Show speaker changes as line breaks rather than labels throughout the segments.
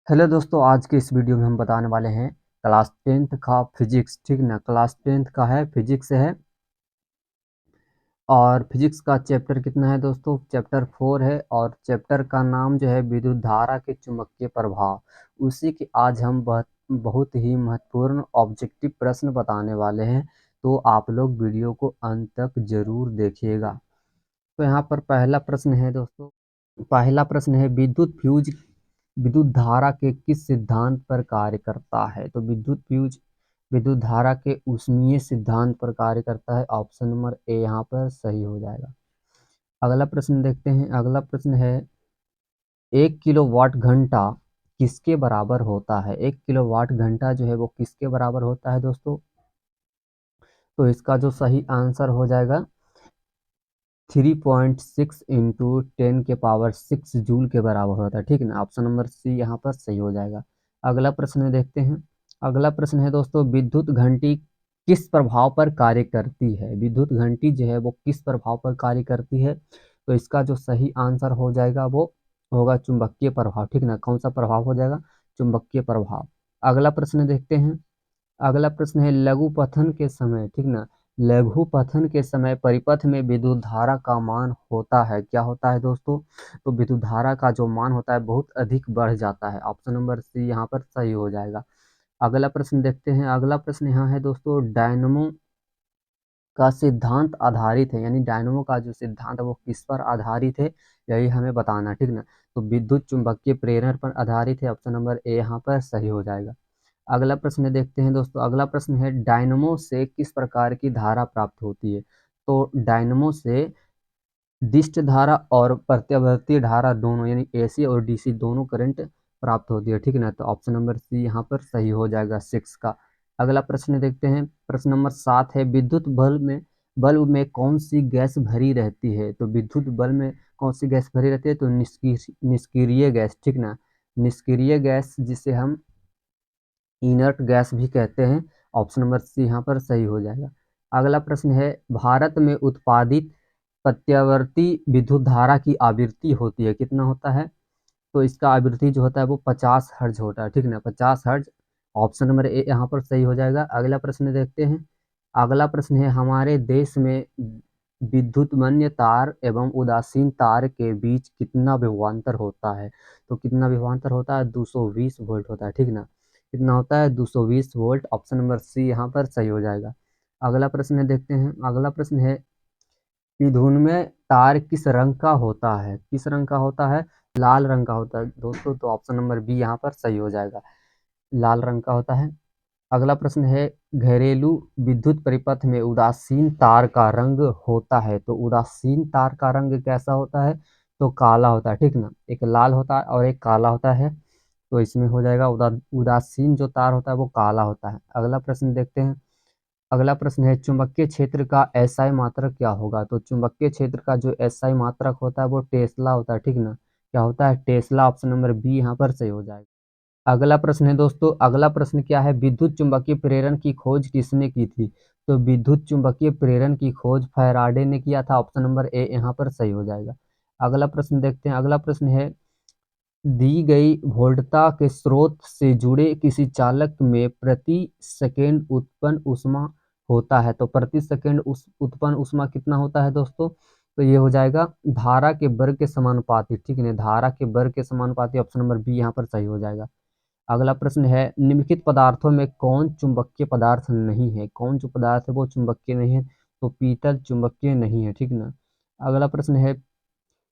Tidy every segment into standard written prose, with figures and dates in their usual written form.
Hello दोस्तों, आज के इस वीडियो में हम बताने वाले हैं क्लास 10th का फिजिक्स। ठीक ना, क्लास 10th का है, फिजिक्स है। और फिजिक्स का चैप्टर कितना है दोस्तों? चैप्टर 4 है। और चैप्टर का नाम जो है विद्युत धारा के चुंबकीय प्रभाव। उसी के आज हम बहुत ही महत्वपूर्ण ऑब्जेक्टिव प्रश्न बताने वाले हैं। तो आप लोग वीडियो को अंत तक जरूर देखिएगा। तो यहाँ पर पहला प्रश्न है दोस्तों। पहला प्रश्न है विद्युत धारा के किस सिद्धांत पर कार्य करता है? तो विद्युत फ्यूज विद्युत धारा के ऊष्मीय सिद्धांत पर कार्य करता है। ऑप्शन नंबर ए यहाँ पर सही हो जाएगा। अगला प्रश्न देखते हैं। अगला प्रश्न है 1 किलोवाट घंटा किसके बराबर होता है? 1 किलोवाट घंटा जो है वो किसके बराबर होता है दोस्तों? तो इसका जो सही आंसर हो जाएगा 3.6 इंटू 10 के पावर 6 जूल के बराबर होता है। ठीक है ना, ऑप्शन नंबर सी यहाँ पर सही हो जाएगा। अगला प्रश्न देखते हैं। अगला प्रश्न है दोस्तों, विद्युत घंटी किस प्रभाव पर कार्य करती है? विद्युत घंटी जो है वो किस प्रभाव पर कार्य करती है? तो इसका जो सही आंसर हो जाएगा वो होगा चुंबकीय प्रभाव। ठीक ना, कौन सा प्रभाव हो जाएगा? चुंबकीय प्रभाव। अगला प्रश्न देखते हैं। अगला प्रश्न है लघु पथन के समय। ठीक ना, लघु पथन के समय परिपथ में विद्युत धारा का मान होता है, क्या होता है दोस्तों? तो विद्युत धारा का जो मान होता है बहुत अधिक बढ़ जाता है। ऑप्शन नंबर सी यहाँ पर सही हो जाएगा। अगला प्रश्न देखते हैं। अगला प्रश्न यहाँ है दोस्तों, डायनमो का सिद्धांत आधारित है, यानी डायनमो का जो सिद्धांत है वो किस पर आधारित है, यही हमें बताना है। ठीक ना, तो विद्युत चुंबकीय प्रेरण पर आधारित है। ऑप्शन नंबर ए यहाँ पर सही हो जाएगा। अगला प्रश्न देखते हैं दोस्तों। अगला प्रश्न है डायनमो से किस प्रकार की धारा प्राप्त होती है? तो डायनमो से डिस्ट धारा और प्रत्यावर्ती धारा दोनों, यानी एसी और डीसी दोनों करंट प्राप्त होती है। ठीक है ना, तो ऑप्शन नंबर सी यहाँ पर सही हो जाएगा 6 का। अगला प्रश्न देखते हैं। प्रश्न नंबर 7 है विद्युत बल्ब में कौन सी गैस भरी रहती है? तो विद्युत बल्ब में कौन सी गैस भरी रहती है? तो निष्क्रिय गैस। ठीक ना, निष्क्रिय गैस जिसे हम इनर्ट गैस भी कहते हैं। ऑप्शन नंबर सी यहाँ पर सही हो जाएगा। अगला प्रश्न है भारत में उत्पादित प्रत्यावर्ती विद्युत धारा की आवृत्ति होती है, कितना होता है? तो इसका आवृत्ति जो होता है वो 50 हर्ज होता है। ठीक ना, 50 हर्ज। ऑप्शन नंबर ए यहाँ पर सही हो जाएगा। अगला प्रश्न देखते हैं। अगला प्रश्न है हमारे देश में विद्युतमन्य तार एवं उदासीन तार के बीच कितना विभवांतर होता है? तो कितना विभवांतर होता है? 220 वोल्ट होता है। ठीक ना, कितना होता है? 220 वोल्ट। ऑप्शन नंबर सी यहाँ पर सही हो जाएगा। अगला प्रश्न देखते हैं। अगला प्रश्न है विद्युन्मय तार किस रंग का होता है? किस रंग का होता है? लाल रंग का होता है दोस्तों। तो ऑप्शन नंबर बी यहाँ पर सही हो जाएगा, लाल रंग का होता है। अगला प्रश्न है घरेलू विद्युत परिपथ में उदासीन तार का रंग होता है। तो उदासीन तार का रंग कैसा होता है? तो काला होता है। ठीक ना, एक लाल होता है और एक काला होता है। तो इसमें हो जाएगा उदासीन जो तार होता है वो काला होता है। अगला प्रश्न देखते हैं। अगला प्रश्न है चुंबकीय क्षेत्र का एसआई मात्रक क्या होगा? तो चुंबकीय क्षेत्र का जो एसआई मात्रक होता है वो टेस्ला होता है। ठीक ना, क्या होता है? टेस्ला। ऑप्शन नंबर बी यहाँ पर सही हो जाएगा। अगला प्रश्न है दोस्तों। अगला प्रश्न क्या है? विद्युत चुंबकीय प्रेरण की खोज किसने की थी? तो विद्युत चुंबकीय प्रेरण की खोज फैराडे ने किया था। ऑप्शन नंबर ए यहाँ पर सही हो जाएगा। अगला प्रश्न देखते हैं। अगला प्रश्न है दी गई वोल्टता के स्रोत से जुड़े किसी चालक में प्रति सेकेंड उत्पन्न ऊष्मा होता है। तो प्रति सेकेंड उस उत्पन्न ऊष्मा कितना होता है दोस्तों? तो ये हो जाएगा धारा के वर्ग के समानुपाती। ठीक है, धारा के वर्ग के समानुपाती। ऑप्शन नंबर बी यहाँ पर सही हो जाएगा। अगला प्रश्न है निम्नलिखित पदार्थों में कौन चुंबकीय पदार्थ नहीं है? कौन जो पदार्थ है वो चुंबकीय नहीं है? तो पीतल चुंबकीय नहीं है। ठीक ना। अगला प्रश्न है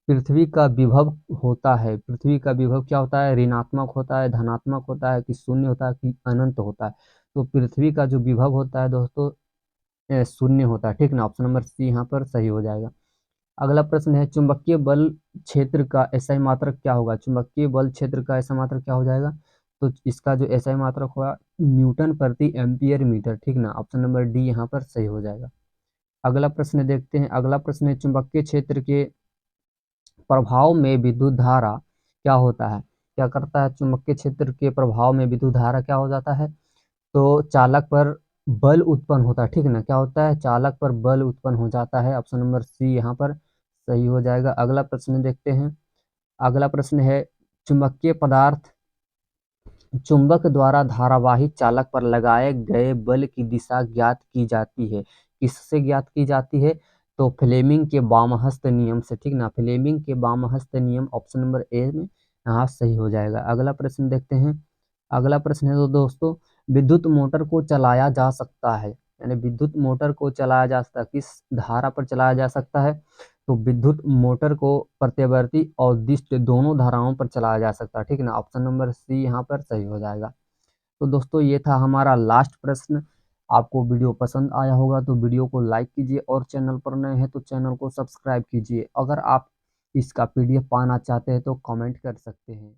पृथ्वी का विभव होता है, पृथ्वी का विभव क्या होता है? ऋणात्मक होता है, धनात्मक होता है, कि शून्य होता है, कि अनंत होता है? तो पृथ्वी का जो विभव होता है दोस्तों शून्य होता है। ठीक ना, ऑप्शन नंबर सी यहाँ पर सही हो जाएगा। अगला प्रश्न है चुंबकीय बल क्षेत्र का एसआई मात्रक क्या होगा? चुंबकीय बल क्षेत्र का एसआई मात्रक क्या हो जाएगा? तो इसका जो एसआई मात्रक होगा न्यूटन प्रति एम्पियर मीटर। ठीक ना, ऑप्शन नंबर डी यहाँ पर सही हो जाएगा। अगला प्रश्न देखते हैं। अगला प्रश्न है चुंबकीय क्षेत्र के प्रभाव में विद्युत धारा क्या होता है? क्या करता है? चुंबकीय क्षेत्र के प्रभाव में विद्युत धारा क्या हो जाता है? तो चालक पर बल उत्पन्न होता है। ठीक ना, क्या होता है? चालक पर बल उत्पन्न हो जाता है। ऑप्शन नंबर सी यहाँ पर सही हो जाएगा। अगला प्रश्न देखते हैं। अगला प्रश्न है चुंबकीय पदार्थ चुंबक द्वारा धारावाही चालक पर लगाए गए बल की दिशा ज्ञात की जाती है। किससे ज्ञात की जाती है? तो फ्लेमिंग के वामहस्त नियम से, ठीक ना। फ्लेमिंग के वामहस्त नियम, ऑप्शन नंबर ए में यहाँ सही हो जाएगा। अगला प्रश्न देखते हैं। अगला प्रश्न है तो दोस्तों, विद्युत मोटर को चलाया जा सकता है, यानी विद्युत मोटर को चलाया जा सकता है, किस धारा पर चलाया जा सकता है? तो विद्युत मोटर को प्रत्यावर्ती और दिष्ट दोनों धाराओं पर चलाया जा सकता है, ठीक है ना। ऑप्शन नंबर सी यहाँ पर सही हो जाएगा। तो दोस्तों ये था हमारा लास्ट प्रश्न। आपको वीडियो पसंद आया होगा तो वीडियो को लाइक कीजिए और चैनल पर नए हैं तो चैनल को सब्सक्राइब कीजिए। अगर आप इसका PDF पाना चाहते हैं तो कमेंट कर सकते हैं।